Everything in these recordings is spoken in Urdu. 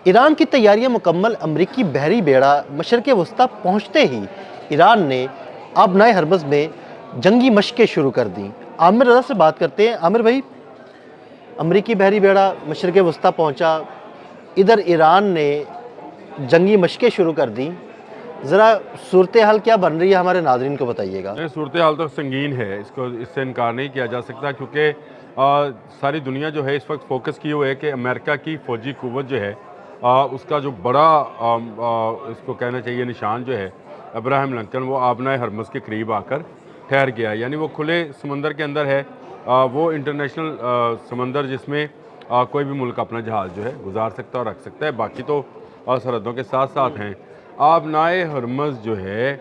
ایران کی تیاریاں مکمل، امریکی بحری بیڑا مشرق وسطیٰ پہنچتے ہی ایران نے آبنائے ہرمز میں جنگی مشقیں شروع کر دیں۔ عامر رضا سے بات کرتے ہیں۔ عامر بھائی، امریکی بحری بیڑا مشرق وسطیٰ پہنچا، ادھر ایران نے جنگی مشقیں شروع کر دیں، ذرا صورتحال کیا بن رہی ہے ہمارے ناظرین کو بتائیے گا۔ صورتحال تو سنگین ہے، اس سے انکار نہیں کیا جا سکتا، کیونکہ ساری دنیا جو ہے اس وقت فوکس کی ہوئے ہے کہ امریکہ کی فوجی قوت جو ہے اس کا جو بڑا اس کو کہنا چاہیے نشان جو ہے ابراہیم لنکن، وہ آبنائے ہرمز کے قریب آ کر ٹھہر گیا، یعنی وہ کھلے سمندر کے اندر ہے، وہ انٹرنیشنل سمندر جس میں کوئی بھی ملک اپنا جہاز جو ہے گزار سکتا ہے اور رکھ سکتا ہے، باقی تو سرحدوں کے ساتھ ساتھ ہیں۔ آبنائے ہرمز جو ہے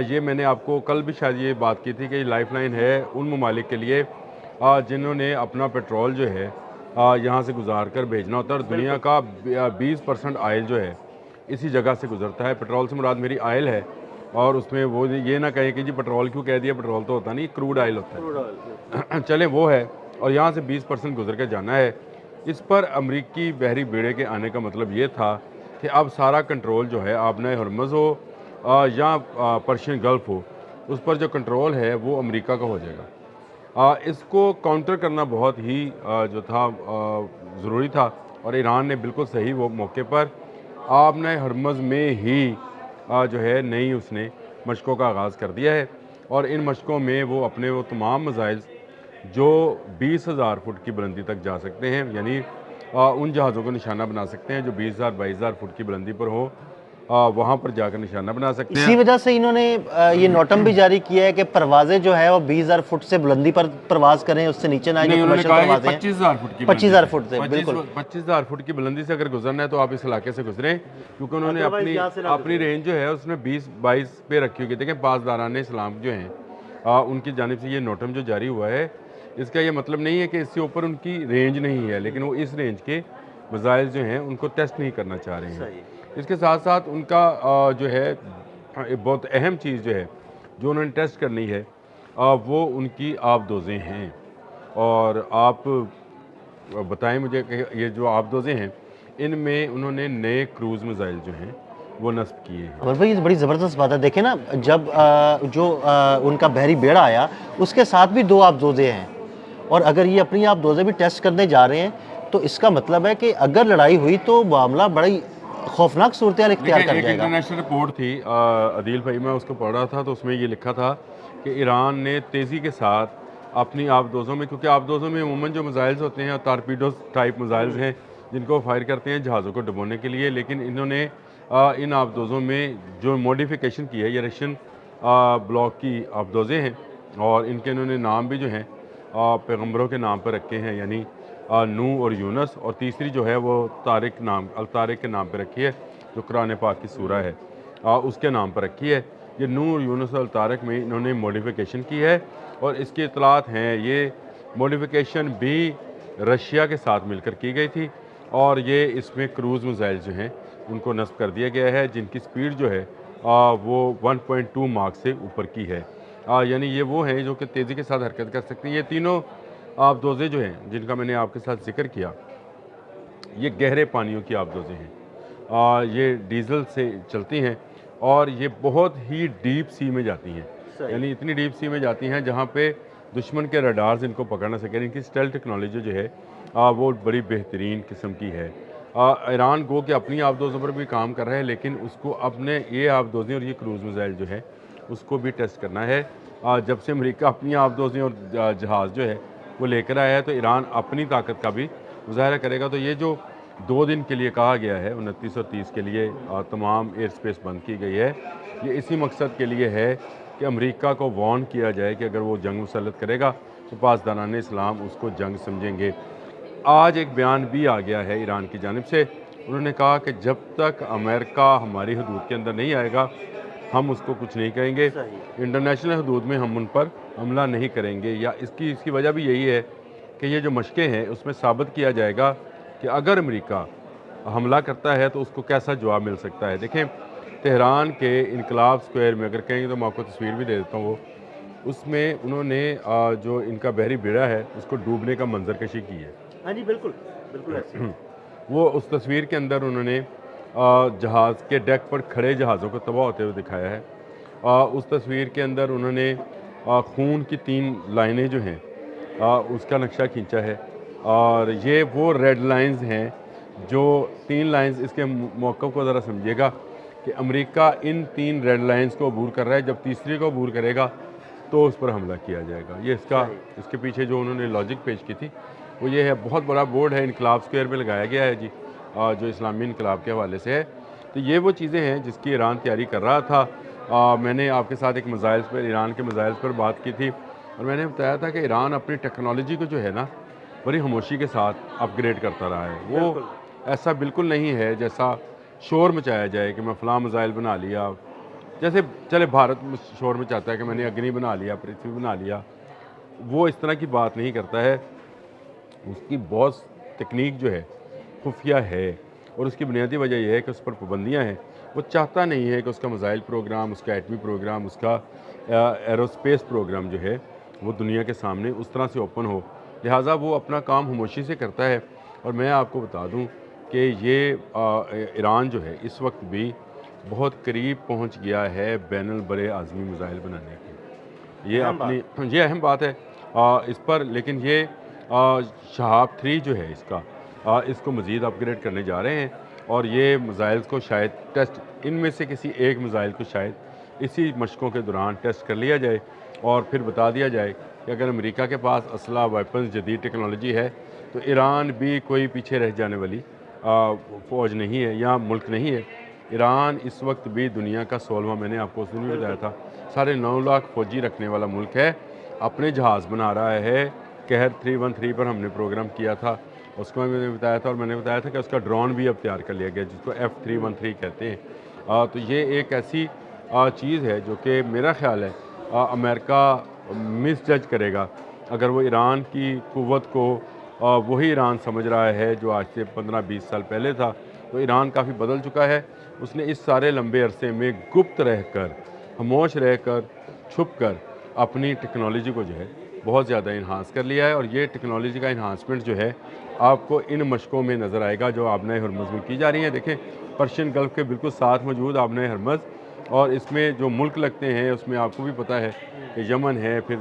یہ میں نے آپ کو کل بھی شاید یہ بات کی تھی کہ یہ لائف لائن ہے ان ممالک کے لیے جنہوں نے اپنا پیٹرول جو ہے یہاں سے گزار کر بھیجنا ہوتا ہے، اور دنیا کا 20% آئل جو ہے اسی جگہ سے گزرتا ہے۔ پیٹرول سے مراد میری آئل ہے، اور اس میں وہ یہ نہ کہیں کہ جی پیٹرول کیوں کہہ دیا، پیٹرول تو ہوتا نہیں، کروڈ آئل ہوتا ہے، چلیں وہ ہے، اور یہاں سے 20% گزر کے جانا ہے۔ اس پر امریکی بحری بیڑے کے آنے کا مطلب یہ تھا کہ اب سارا کنٹرول جو ہے آبنائے ہرمز ہو یا پرشین گلف ہو، اس پر جو کنٹرول ہے وہ امریکہ کا ہو جائے گا۔ اس کو کاؤنٹر کرنا بہت ہی جو تھا ضروری تھا، اور ایران نے بالکل صحیح وہ موقع پر آبنائے ہرمز میں ہی جو ہے نئی اس نے مشقوں کا آغاز کر دیا ہے، اور ان مشقوں میں وہ اپنے وہ تمام میزائل جو 20,000 فٹ کی بلندی تک جا سکتے ہیں، یعنی ان جہازوں کو نشانہ بنا سکتے ہیں جو 20,000 22,000 فٹ کی بلندی پر ہو، وہاں پر جا کر نشانہ بنا سکتے ہیں۔ اسی وجہ سے انہوں نے یہ نوٹم بھی جاری کیا ہے کہ پروازیں جو ہے وہ 20,000 فٹ سے بلندی پر پرواز کریں، اس سے نیچے نہ آئیں، جو نہیں، انہوں نے کمرشل کہا کہ پروازیں ہیں 25,000 فٹ کی 25,000 فٹ سے، بالکل 25,000 فٹ کی بلندی سے اگر گزرنا ہے تو آپ اس علاقے سے گزریں، کیونکہ انہوں نے اپنی رینج جو ہے اس نے 20-22 پہ رکھی ہوئی۔ دیکھیں پاسداران اسلام جو ہیں ان کی جانب سے یہ نوٹم جو جاری ہوا ہے، اس کا یہ مطلب نہیں ہے کہ اس سے اوپر ان کی رینج نہیں ہے، لیکن وہ اس رینج کے میزائل جو ہیں ان کو ٹیسٹ نہیں کرنا چاہ رہے ہیں۔ اس کے ساتھ ساتھ ان کا جو ہے بہت اہم چیز جو ہے جو انہوں نے ٹیسٹ کرنی ہے وہ ان کی آبدوزیں ہیں، اور آپ بتائیں مجھے کہ یہ جو آبدوزیں ہیں ان میں انہوں نے نئے کروز میزائل جو ہیں وہ نصب کیے ہیں۔ عمر بھائی یہ بڑی زبردست بات ہے، دیکھیں نا، جب جو ان کا بحری بیڑا آیا اس کے ساتھ بھی 2 آبدوزیں ہیں، اور اگر یہ اپنی آبدوزیں بھی ٹیسٹ کرنے جا رہے ہیں تو اس کا مطلب ہے کہ اگر لڑائی ہوئی تو معاملہ بڑی خوفناک صورتحال اختیار کر ایک جائے گا۔ انٹرنیشنل رپورٹ تھی عدیل بھائی، میں اس کو پڑھ رہا تھا تو اس میں یہ لکھا تھا کہ ایران نے تیزی کے ساتھ اپنی آبدوزوں میں، کیونکہ آبدوزوں میں عموماً جو میزائلز ہوتے ہیں اور ٹارپیڈوز ٹائپ میزائلز ہیں جن کو فائر کرتے ہیں جہازوں کو ڈبونے کے لیے، لیکن انہوں نے ان آبدوزوں میں جو موڈیفیکیشن کی ہے، یہ رشین بلاک کی آبدوزیں ہیں، اور ان کے انہوں نے نام بھی جو ہیں پیغمبروں کے نام پر رکھے ہیں، یعنی نوح اور یونس، اور تیسری جو ہے وہ الطارق کے نام پہ رکھی ہے جو قرآن پاک کی سورہ ہے اس کے نام پر رکھی ہے۔ یہ نوح اور یونس اور الطارق میں انہوں نے موڈیفیکیشن کی ہے، اور اس کی اطلاعات ہیں یہ موڈیفیکیشن بھی رشیا کے ساتھ مل کر کی گئی تھی، اور یہ اس میں کروز میزائل جو ہیں ان کو نصب کر دیا گیا ہے جن کی سپیڈ جو ہے وہ 1.2 ماک سے اوپر کی ہے، یعنی یہ وہ ہیں جو کہ تیزی کے ساتھ حرکت کر سکتی ہیں۔ یہ تینوں آبدوزیں جو ہیں جن کا میں نے آپ کے ساتھ ذکر کیا، یہ گہرے پانیوں کی آبدوزیں ہیں، یہ ڈیزل سے چلتی ہیں، اور یہ بہت ہی ڈیپ سی میں جاتی ہیں، یعنی اتنی ڈیپ سی میں جاتی ہیں جہاں پہ دشمن کے ریڈارز ان کو پکڑ نہ سکیں۔ ان کی اسٹیل ٹیکنالوجی جو ہے وہ بڑی بہترین قسم کی ہے۔ ایران گو کہ اپنی آبدوزوں پر بھی کام کر رہا ہے، لیکن اس کو اپنے یہ آبدوزیں اور یہ کروز میزائل جو ہے اس کو بھی ٹیسٹ کرنا ہے۔ جب سے امریکہ اپنی آبدوزیں اور جہاز جو ہے وہ لے کر آیا ہے تو ایران اپنی طاقت کا بھی مظاہرہ کرے گا۔ تو یہ جو 2 دن کے لیے کہا گیا ہے 29 اور 30 کے لیے تمام ایئر سپیس بند کی گئی ہے، یہ اسی مقصد کے لیے ہے کہ امریکہ کو وارن کیا جائے کہ اگر وہ جنگ مسلط کرے گا تو پاسداران اسلام اس کو جنگ سمجھیں گے۔ آج ایک بیان بھی آ گیا ہے ایران کی جانب سے، انہوں نے کہا کہ جب تک امریکہ ہماری حدود کے اندر نہیں آئے گا ہم اس کو کچھ نہیں کہیں گے، انٹرنیشنل حدود میں ہم ان پر حملہ نہیں کریں گے، یا اس کی وجہ بھی یہی ہے کہ یہ جو مشقیں ہیں اس میں ثابت کیا جائے گا کہ اگر امریکہ حملہ کرتا ہے تو اس کو کیسا جواب مل سکتا ہے۔ دیکھیں تہران کے انقلاب سکوائر میں اگر کہیں گے تو میں آپ کو تصویر بھی دے دیتا ہوں، وہ اس میں انہوں نے جو ان کا بحری بیڑا ہے اس کو ڈوبنے کا منظر کشی کی ہے۔ ہاں جی، بالکل بالکل ایسے وہ اس تصویر کے اندر انہوں نے جہاز کے ڈیک پر کھڑے جہازوں کو تباہ ہوتے ہوئے دکھایا ہے. اس تصویر کے اندر انہوں نے خون کی 3 لائنیں جو ہیں اس کا نقشہ کھینچا ہے, اور یہ وہ ریڈ لائنز ہیں جو 3 لائنز. اس کے موقف کو ذرا سمجھیے گا کہ امریکہ ان 3 ریڈ لائنز کو عبور کر رہا ہے, جب تیسری کو عبور کرے گا تو اس پر حملہ کیا جائے گا. یہ اس کے پیچھے جو انہوں نے لاجک پیش کی تھی وہ یہ ہے. بہت بڑا بورڈ ہے, انقلاب اسکوائر میں لگایا گیا ہے جی, جو اسلامی انقلاب کے حوالے سے ہے. تو یہ وہ چیزیں ہیں جس کی ایران تیاری کر رہا تھا. میں نے آپ کے ساتھ ایک میزائلز پر, ایران کے میزائلز پر بات کی تھی, اور میں نے بتایا تھا کہ ایران اپنی ٹیکنالوجی کو جو ہے نا بڑی خاموشی کے ساتھ اپ گریڈ کرتا رہا ہے. وہ ایسا بالکل نہیں ہے جیسا شور مچایا جائے کہ میں فلاں میزائل بنا لیا. جیسے چلے بھارت شور مچاتا ہے کہ میں نے اگنی بنا لیا, پرتھوی بنا لیا. وہ اس طرح کی بات نہیں کرتا ہے. اس کی بہت تکنیک جو ہے خفیہ ہے, اور اس کی بنیادی وجہ یہ ہے کہ اس پر پابندیاں ہیں. وہ چاہتا نہیں ہے کہ اس کا میزائل پروگرام, اس کا ایٹمی پروگرام, اس کا ایروسپیس پروگرام جو ہے وہ دنیا کے سامنے اس طرح سے اوپن ہو. لہٰذا وہ اپنا کام خاموشی سے کرتا ہے. اور میں آپ کو بتا دوں کہ یہ ایران جو ہے اس وقت بھی بہت قریب پہنچ گیا ہے بین البر اعظمی میزائل بنانے کی. یہ اہم بات ہے اس پر. لیکن یہ شہاب 3 جو ہے اس کو مزید اپ گریڈ کرنے جا رہے ہیں, اور یہ میزائلز کو شاید ٹیسٹ, ان میں سے کسی ایک میزائل کو شاید اسی مشقوں کے دوران ٹیسٹ کر لیا جائے, اور پھر بتا دیا جائے کہ اگر امریکہ کے پاس اسلحہ, ویپنز, جدید ٹیکنالوجی ہے تو ایران بھی کوئی پیچھے رہ جانے والی فوج نہیں ہے یا ملک نہیں ہے. ایران اس وقت بھی دنیا کا 16واں, میں نے آپ کو اس دن بھی بتایا تھا, 9.5 لاکھ فوجی رکھنے والا ملک ہے. اپنے جہاز بنا رہا ہے. قہر 313 پر ہم نے پروگرام کیا تھا, اس کو میں نے بتایا تھا, اور میں نے بتایا تھا کہ اس کا ڈرون بھی اب تیار کر لیا گیا جس کو F313 کہتے ہیں. تو یہ ایک ایسی چیز ہے جو کہ میرا خیال ہے امریکہ مس جج کرے گا اگر وہ ایران کی قوت کو وہی ایران سمجھ رہا ہے جو آج سے 15-20 سال پہلے تھا. تو ایران کافی بدل چکا ہے. اس نے اس سارے لمبے عرصے میں گپت رہ کر, خاموش رہ کر, چھپ کر اپنی ٹیکنالوجی کو جو ہے بہت زیادہ انہانس کر لیا ہے. اور یہ ٹیکنالوجی کا انہانسمنٹ جو ہے آپ کو ان مشقوں میں نظر آئے گا جو آبنۂ ہرمز میں کی جا رہی ہیں. دیکھیں پرشین گلف کے بالکل ساتھ موجود آبنۂ ہرمز, اور اس میں جو ملک لگتے ہیں اس میں آپ کو بھی پتہ ہے کہ یمن ہے, پھر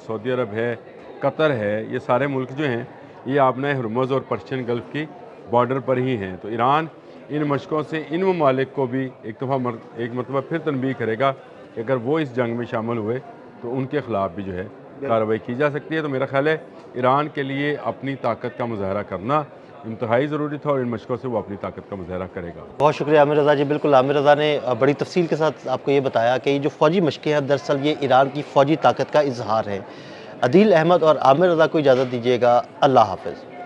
سعودی عرب ہے, قطر ہے. یہ سارے ملک جو ہیں یہ آبنۂ ہرمز اور پرشین گلف کی بارڈر پر ہی ہیں. تو ایران ان مشقوں سے ان ممالک کو بھی ایک مرتبہ پھر تنبیہ کرے گا کہ اگر وہ اس جنگ میں شامل ہوئے تو ان کے خلاف بھی جو ہے کارروائی کی جا سکتی ہے. تو میرا خیال ہے ایران کے لیے اپنی طاقت کا مظاہرہ کرنا انتہائی ضروری تھا, اور ان مشقوں سے وہ اپنی طاقت کا مظاہرہ کرے گا. بہت شکریہ عامر رضا جی. بالکل عامر رضا نے بڑی تفصیل کے ساتھ آپ کو یہ بتایا کہ یہ جو فوجی مشقیں ہیں دراصل یہ ایران کی فوجی طاقت کا اظہار ہے. عدیل احمد اور عامر رضا کو اجازت دیجیے گا. اللہ حافظ.